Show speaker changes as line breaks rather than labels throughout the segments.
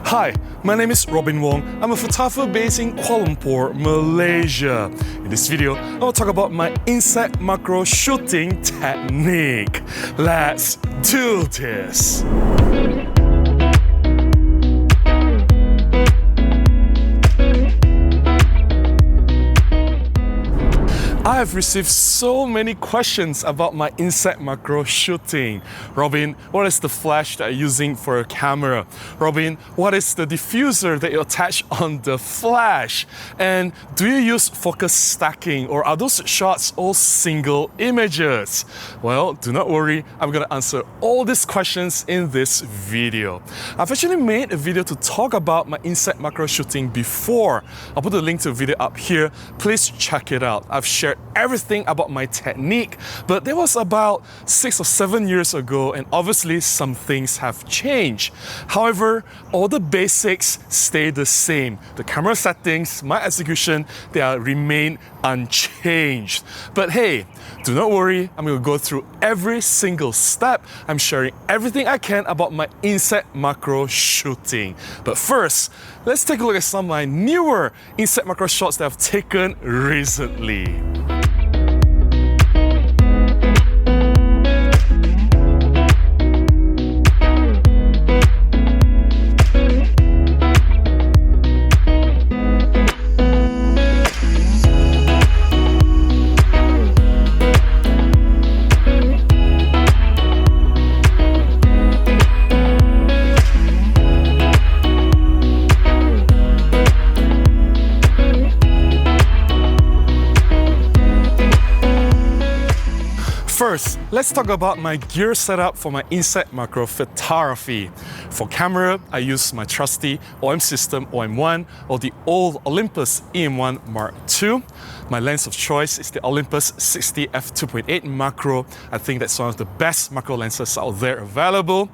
Hi, my name is Robin Wong. I'm a photographer based in Kuala Lumpur, Malaysia. In this video, I will talk about my insect macro shooting technique. Let's do this! I have received so many questions about my insect macro shooting. Robin, what is the flash that you're using for your camera? Robin, what is the diffuser that you attach on the flash? And do you use focus stacking, or are those shots all single images? Well, do not worry, I'm gonna answer all these questions in this video. I've actually made a video to talk about my insect macro shooting before. I'll put the link to the video up here. Please check it out. I've shared everything about my technique, but that was about 6 or 7 years ago, and obviously some things have changed. However, all the basics stay the same. The camera settings, my execution, they remain unchanged. But hey, do not worry, I'm going to go through every single step. I'm sharing everything I can about my insect macro shooting. But first, let's take a look at some of my newer insect macro shots that I've taken recently. First, let's talk about my gear setup for my insect macro photography. For camera, I use my trusty OM system OM1 or the old Olympus EM1 Mark II. My lens of choice is the Olympus 60 f2.8 macro. I think that's one of the best macro lenses out there available.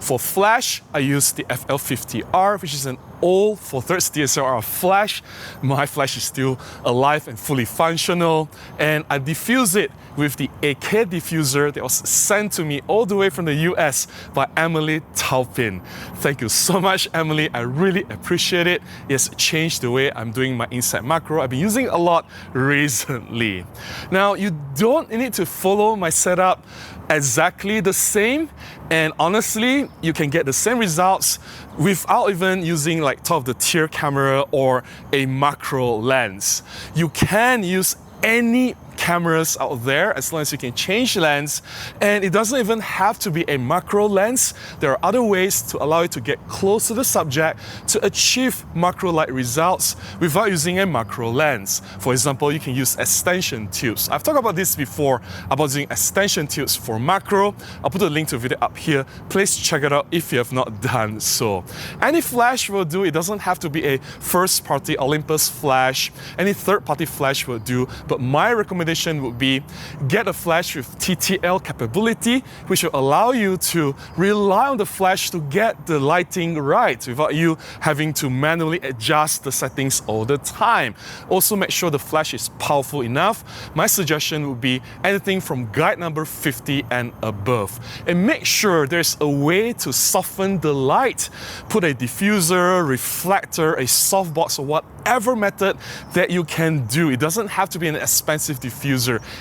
For flash, I use the FL50R, which is an old 4/3 DSLR flash. My flash is still alive and fully functional, and I diffuse it with the AK diffuser that was sent to me all the way from the US by Emily Taupin. Thank you so much, Emily. I really appreciate it. It's changed the way I'm doing my insect macro. I've been using it a lot recently. Now, you don't need to follow my setup exactly the same, and honestly, you can get the same results without even using like top of the tier camera or a macro lens. You can use any cameras out there as long as you can change lens, and it doesn't even have to be a macro lens. There are other ways to allow you to get close to the subject to achieve macro-like results without using a macro lens. For example, you can use extension tubes. I've talked about this before, about using extension tubes for macro. I'll put a link to a video up here. Please check it out if you have not done so. Any flash will do. It doesn't have to be a first-party Olympus flash. Any third-party flash will do, but my recommendation would be get a flash with TTL capability, which will allow you to rely on the flash to get the lighting right without you having to manually adjust the settings all the time. Also, make sure the flash is powerful enough. My suggestion would be anything from guide number 50 and above. And make sure there's a way to soften the light. Put a diffuser, reflector, a softbox, or whatever method that you can do. It doesn't have to be an expensive diffuser.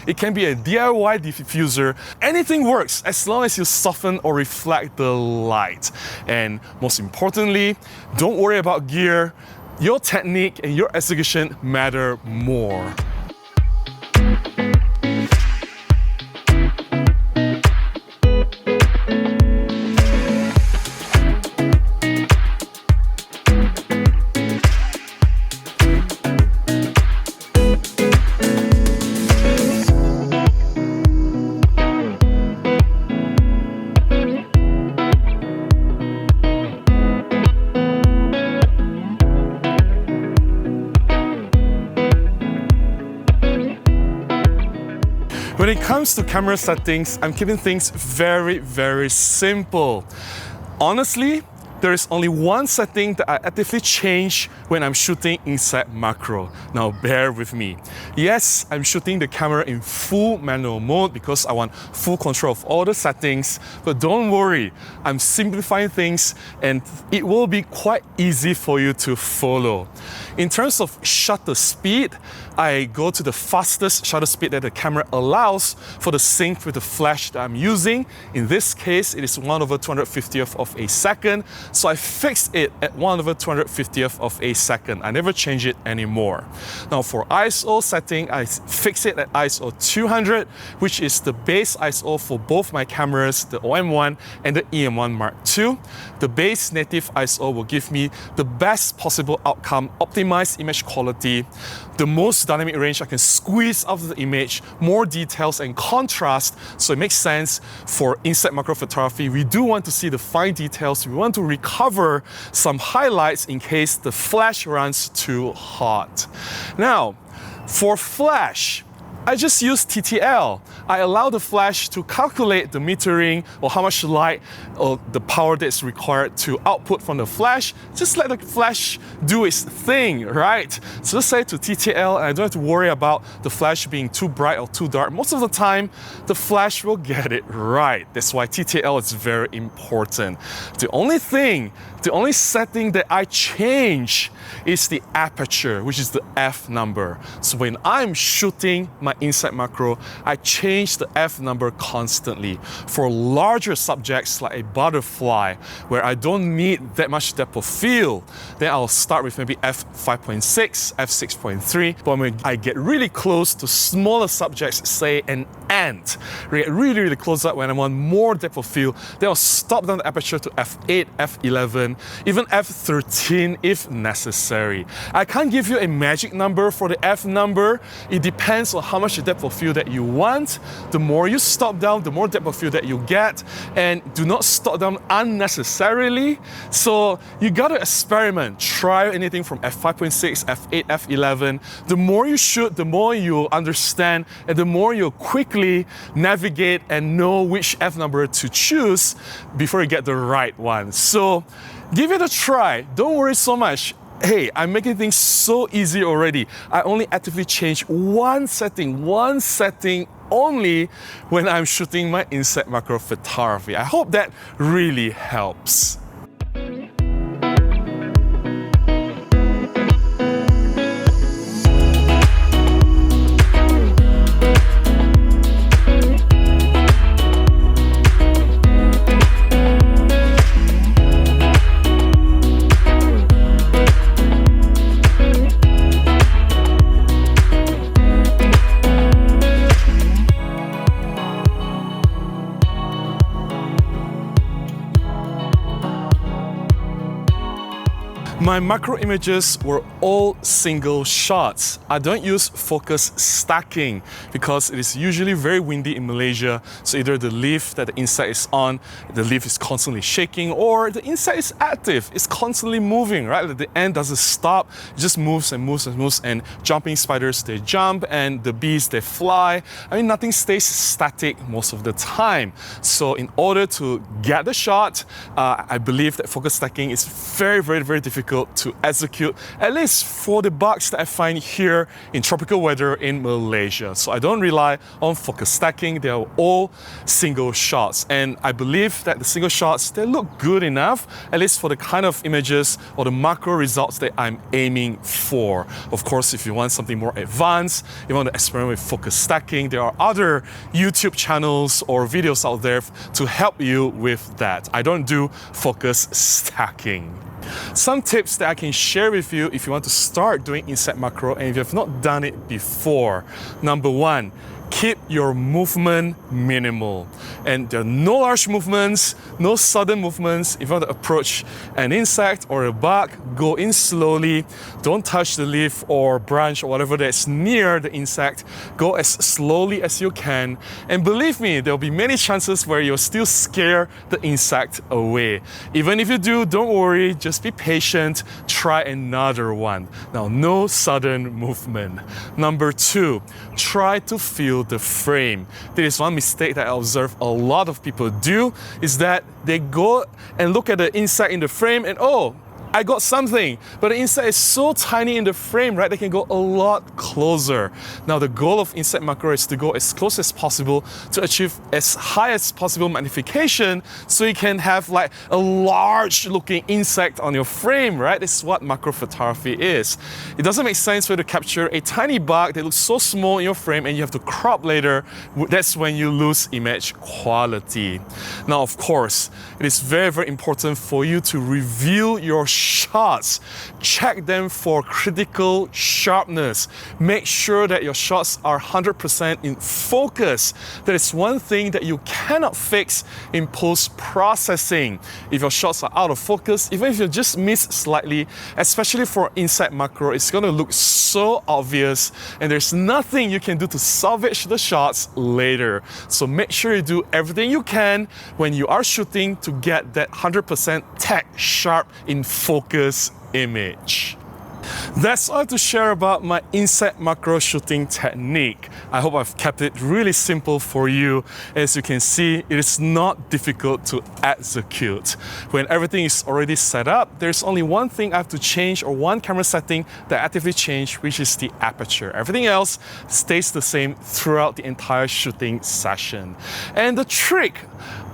It can be a DIY diffuser. Anything works as long as you soften or reflect the light. And most importantly, don't worry about gear. Your technique and your execution matter more. When it comes to camera settings, I'm keeping things very, very simple. Honestly, there is only one setting that I actively change when I'm shooting inside macro. Now bear with me. Yes, I'm shooting the camera in full manual mode because I want full control of all the settings, but don't worry, I'm simplifying things and it will be quite easy for you to follow. In terms of shutter speed, I go to the fastest shutter speed that the camera allows for the sync with the flash that I'm using. In this case, it is 1/250th of a second. So I fixed it at 1/250th of a second. I never change it anymore. Now for ISO setting, I fix it at ISO 200, which is the base ISO for both my cameras, the OM1 and the EM1 Mark II. The base native ISO will give me the best possible outcome, optimized image quality, the most dynamic range I can squeeze out of the image, more details and contrast, so it makes sense for inside macro photography. We do want to see the fine details, we want to recover some highlights in case the flash runs too hot. Now, for flash, I just use TTL. I allow the flash to calculate the metering or how much light or the power that's required to output from the flash. Just let the flash do its thing, right? So let's say to TTL, and I don't have to worry about the flash being too bright or too dark. Most of the time, the flash will get it right. That's why TTL is very important. The only setting that I change is the aperture, which is the f number. So when I'm shooting my inside macro, I change the f number constantly. For larger subjects like a butterfly, where I don't need that much depth of field, then I'll start with maybe f5.6, f6.3. But when I get really close to smaller subjects, say an ant, really close up when I want more depth of field, then I'll stop down the aperture to f8, f11, even f13 if necessary. I can't give you a magic number for the f number. It depends on how much depth of field that you want. The more you stop down, the more depth of field that you get, and do not stop down unnecessarily. So you gotta experiment, try anything from f5.6, f8, f11. The more you shoot, the more you understand, and the more you quickly navigate and know which f number to choose before you get the right one. So give it a try. Don't worry so much. Hey, I'm making things so easy already. I only actively change one setting only when I'm shooting my inside macro photography. I hope that really helps. My macro images were all single shots. I don't use focus stacking because it is usually very windy in Malaysia. So either the leaf that the insect is on, the leaf is constantly shaking, or the insect is active, it's constantly moving, right? The ant doesn't stop, it just moves and moves and moves, and jumping spiders, they jump, and the bees, they fly. I mean, nothing stays static most of the time. So in order to get the shot, I believe that focus stacking is very difficult to execute, at least for the bugs that I find here in tropical weather in Malaysia. So I don't rely on focus stacking. They are all single shots, and I believe that the single shots, they look good enough, at least for the kind of images or the macro results that I'm aiming for. Of course, if you want something more advanced, you want to experiment with focus stacking, there are other YouTube channels or videos out there to help you with that. I don't do focus stacking. Some tips that I can share with you if you want to start doing inside macro and if you have not done it before. Number one, keep your movement minimal. And there are no large movements, no sudden movements. If you want to approach an insect or a bug, go in slowly. Don't touch the leaf or branch or whatever that's near the insect. Go as slowly as you can. And believe me, there'll be many chances where you'll still scare the insect away. Even if you do, don't worry, just be patient. Try another one. Now, no sudden movement. Number two, try to feel the frame. There is one mistake that I observe a lot of people do, is that they go and look at the inside in the frame and oh, I got something, but the inside is so tiny in the frame, right? They can go a lot closer. Now, the goal of insect macro is to go as close as possible to achieve as high as possible magnification so you can have like a large looking insect on your frame, right? This is what macro photography is. It doesn't make sense for you to capture a tiny bug that looks so small in your frame and you have to crop later. That's when you lose image quality. Now, of course, it is very, very important for you to review your shots. Check them for critical sharpness. Make sure that your shots are 100% in focus. That is one thing that you cannot fix in post-processing. If your shots are out of focus, even if you just miss slightly, especially for insect macro, it's going to look so obvious and there's nothing you can do to salvage the shots later. So make sure you do everything you can when you are shooting to get that 100% tech sharp in focus image. That's all I have to share about my insect macro shooting technique. I hope I've kept it really simple for you. As you can see, it is not difficult to execute. When everything is already set up, there's only one thing I have to change, or one camera setting that I actively change, which is the aperture. Everything else stays the same throughout the entire shooting session. And the trick,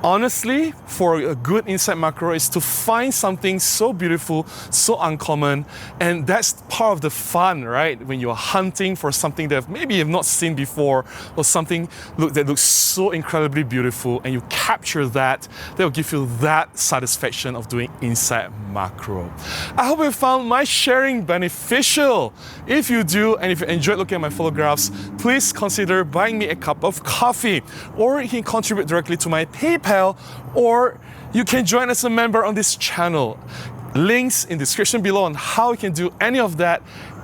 honestly, for a good insect macro is to find something so beautiful, so uncommon, and that's part of the fun, right? When you're hunting for something that maybe you've not seen before, or something that looks so incredibly beautiful, and you capture that, that will give you that satisfaction of doing insect macro. I hope you found my sharing beneficial. If you do, and if you enjoyed looking at my photographs, please consider buying me a cup of coffee, or you can contribute directly to my PayPal, or you can join as a member on this channel. Links in the description below on how you can do any of that.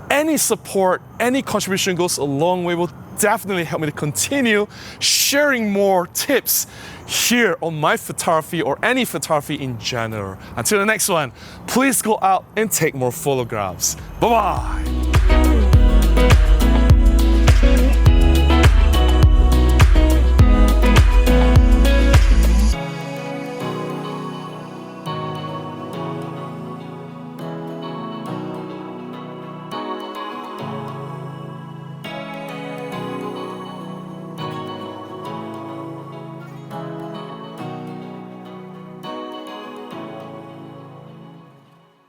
Any support, any contribution goes a long way, will definitely help me to continue sharing more tips here on my photography or any photography in general. Until the next one, please go out and take more photographs. Bye-bye.